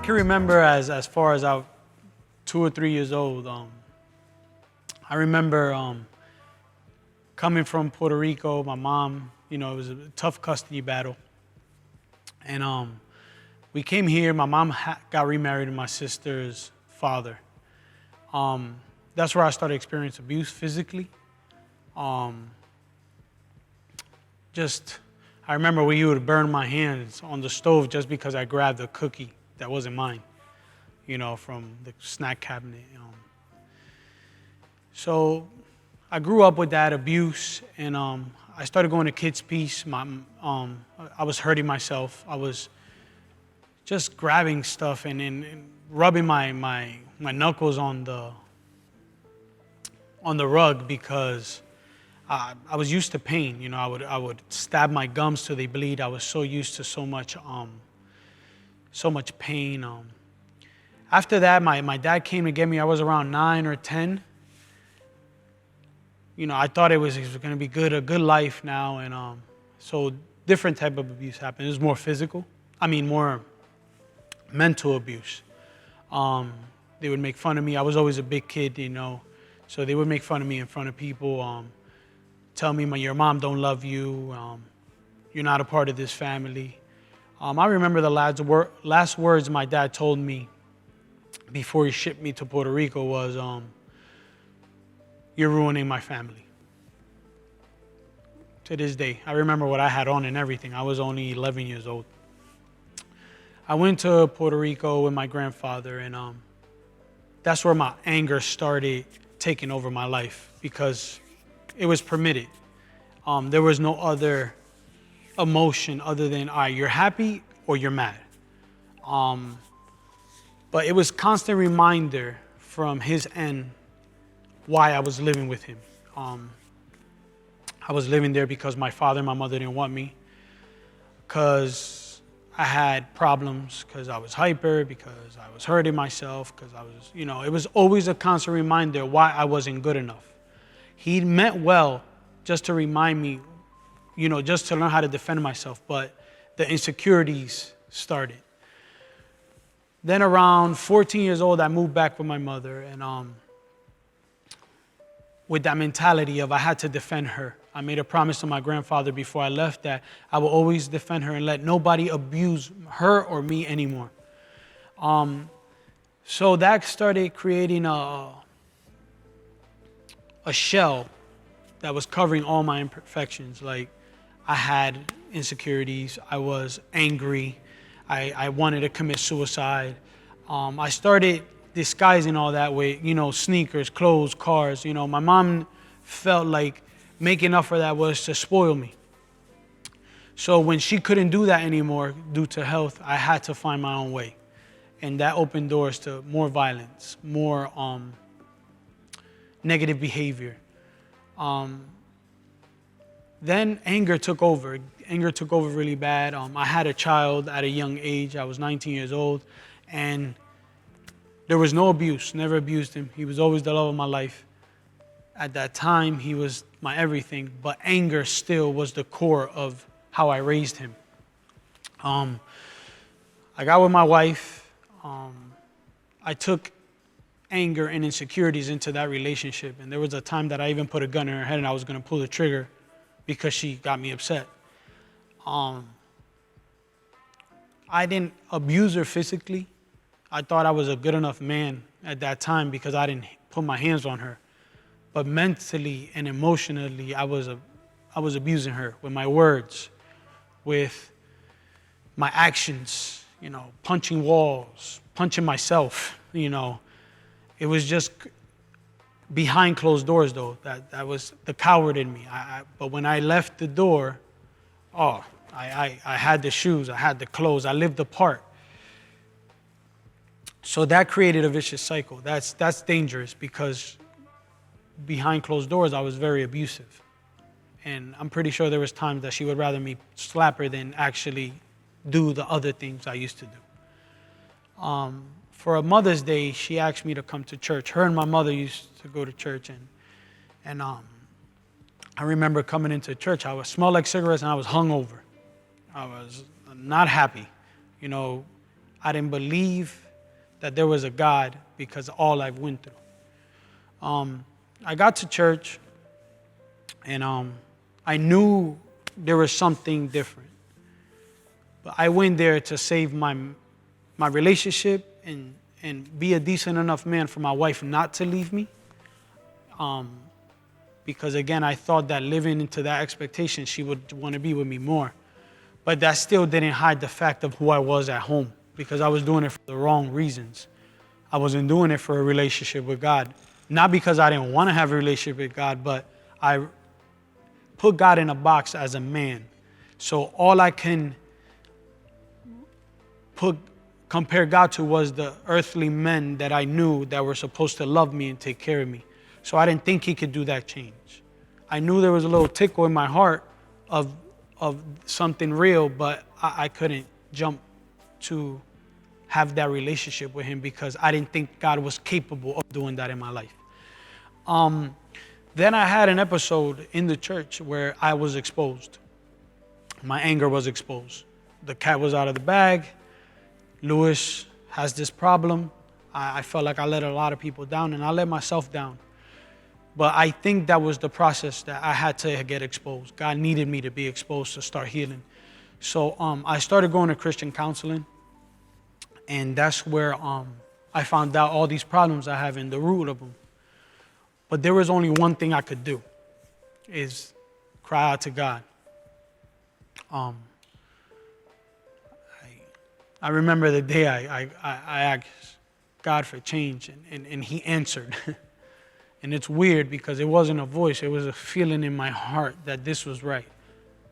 can remember as far as I was 2 or 3 years old. I remember coming from Puerto Rico. My mom, it was a tough custody battle, and we came here. My mom got remarried to my sister's father. That's where I started experiencing abuse physically. I remember when he would burn my hands on the stove just because I grabbed a cookie that wasn't mine, from the snack cabinet. So I grew up with that abuse, and I started going to Kids Peace. I was hurting myself. I was just grabbing stuff and rubbing my knuckles on the rug because I was used to pain. I would stab my gums till they bleed. I was so used to so much pain. After that, my dad came to get me. I was around 9 or 10. I thought it was going to be a good life now, and so different type of abuse happened. It was more physical. More mental abuse. They would make fun of me. I was always a big kid, so they would make fun of me in front of people. Tell me your mom don't love you. You're not a part of this family. I remember the last words my dad told me before he shipped me to Puerto Rico was, "You're ruining my family." To this day, I remember what I had on and everything. I was only 11 years old. I went to Puerto Rico with my grandfather, and that's where my anger started taking over my life because it was permitted. There was no other emotion other than, all right, you're happy or you're mad. But it was constant reminder from his end why I was living with him. I was living there because my father and my mother didn't want me, because I had problems, because I was hyper, because I was hurting myself, because I was, it was always a constant reminder why I wasn't good enough. He meant well just to remind me, just to learn how to defend myself, but the insecurities started. Then around 14 years old, I moved back with my mother, and with that mentality of I had to defend her. I made a promise to my grandfather before I left that I will always defend her and let nobody abuse her or me anymore. So that started creating a shell that was covering all my imperfections. Like, I had insecurities, I was angry, I wanted to commit suicide. I started disguising all that with, sneakers, clothes, cars. My mom felt like making up for that was to spoil me. So when she couldn't do that anymore due to health, I had to find my own way. And that opened doors to more violence, more negative behavior. Then anger took over. Anger took over really bad. I had a child at a young age. I was 19 years old, and there was no abuse. Never abused him. He was always the love of my life. At that time, he was my everything, but anger still was the core of how I raised him. I got with my wife. I took anger and insecurities into that relationship, and there was a time that I even put a gun in her head and I was going to pull the trigger because she got me upset. I didn't abuse her physically. I thought I was a good enough man at that time because I didn't put my hands on her. But mentally and emotionally, I was abusing her with my words, with my actions, punching walls, punching myself, It was just behind closed doors, though. That was the coward in me. But when I left the door, I had the shoes, I had the clothes, I lived apart. So that created a vicious cycle. That's dangerous because behind closed doors, I was very abusive. And I'm pretty sure there was times that she would rather me slap her than actually do the other things I used to do. For a Mother's Day, she asked me to come to church. Her and my mother used to go to church, and I remember coming into church. I smelled like cigarettes, and I was hungover. I was not happy. I didn't believe that there was a God because of all I've went through. I got to church, and I knew there was something different. But I went there to save my relationship and be a decent enough man for my wife not to leave me. Because again, I thought that living into that expectation, she would want to be with me more. But that still didn't hide the fact of who I was at home, because I was doing it for the wrong reasons. I wasn't doing it for a relationship with God. Not because I didn't want to have a relationship with God, but I put God in a box as a man. So all I can compare God to was the earthly men that I knew that were supposed to love me and take care of me. So I didn't think he could do that change. I knew there was a little tickle in my heart of something real, but I couldn't jump to have that relationship with him because I didn't think God was capable of doing that in my life. Then I had an episode in the church where I was exposed. My anger was exposed. The cat was out of the bag. Lewis has this problem. I felt like I let a lot of people down, and I let myself down. But I think that was the process that I had to get exposed. God needed me to be exposed to start healing. So I started going to Christian counseling, and that's where I found out all these problems I have and the root of them. But there was only one thing I could do, is cry out to God. I remember the day I asked God for change, and he answered. And it's weird because it wasn't a voice, it was a feeling in my heart that this was right,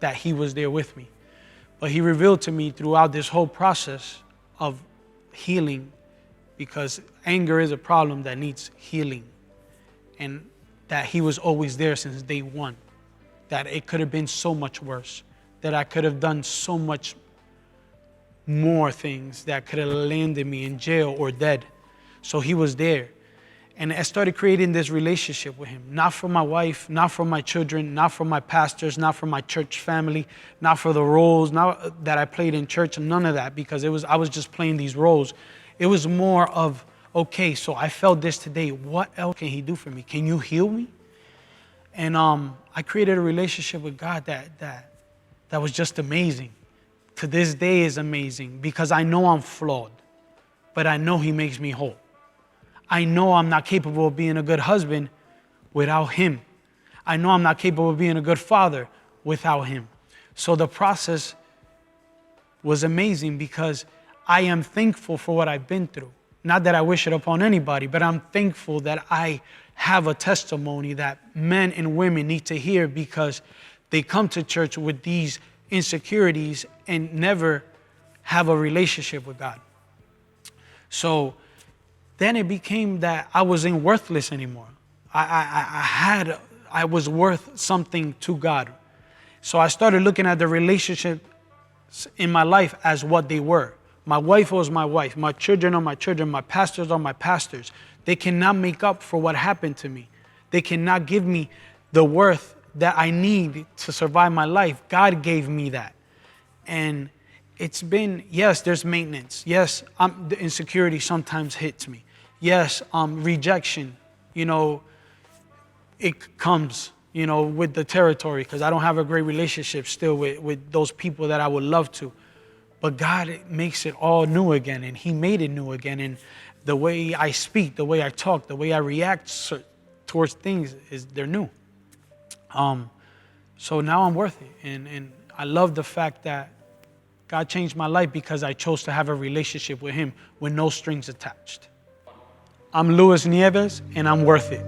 that he was there with me. But he revealed to me throughout this whole process of healing, because anger is a problem that needs healing, and that he was always there since day one, that it could have been so much worse, that I could have done so much more things that could have landed me in jail or dead. So he was there. And I started creating this relationship with him, not for my wife, not for my children, not for my pastors, not for my church family, not for the roles not that I played in church, none of that, because I was just playing these roles. It was more of, okay, so I felt this today. What else can he do for me? Can you heal me? And I created a relationship with God that was just amazing. To this day is amazing, because I know I'm flawed, but I know he makes me whole. I know I'm not capable of being a good husband without him. I know I'm not capable of being a good father without him. So the process was amazing, because I am thankful for what I've been through. Not that I wish it upon anybody, but I'm thankful that I have a testimony that men and women need to hear, because they come to church with these insecurities and never have a relationship with God. So then it became that I wasn't worthless anymore. I was worth something to God. So I started looking at the relationships in my life as what they were. My wife was my wife. My children are my children. My pastors are my pastors. They cannot make up for what happened to me. They cannot give me the worth that I need to survive my life. God gave me that. And it's been, yes, there's maintenance. Yes, the insecurity sometimes hits me. Yes, rejection, it comes, with the territory, because I don't have a great relationship still with those people that I would love to. But God makes it all new again, and he made it new again. And the way I speak, the way I talk, the way I react towards things, they're new. So now I'm worth it. And I love the fact that God changed my life because I chose to have a relationship with him with no strings attached. I'm Nieves, and I'm worth it.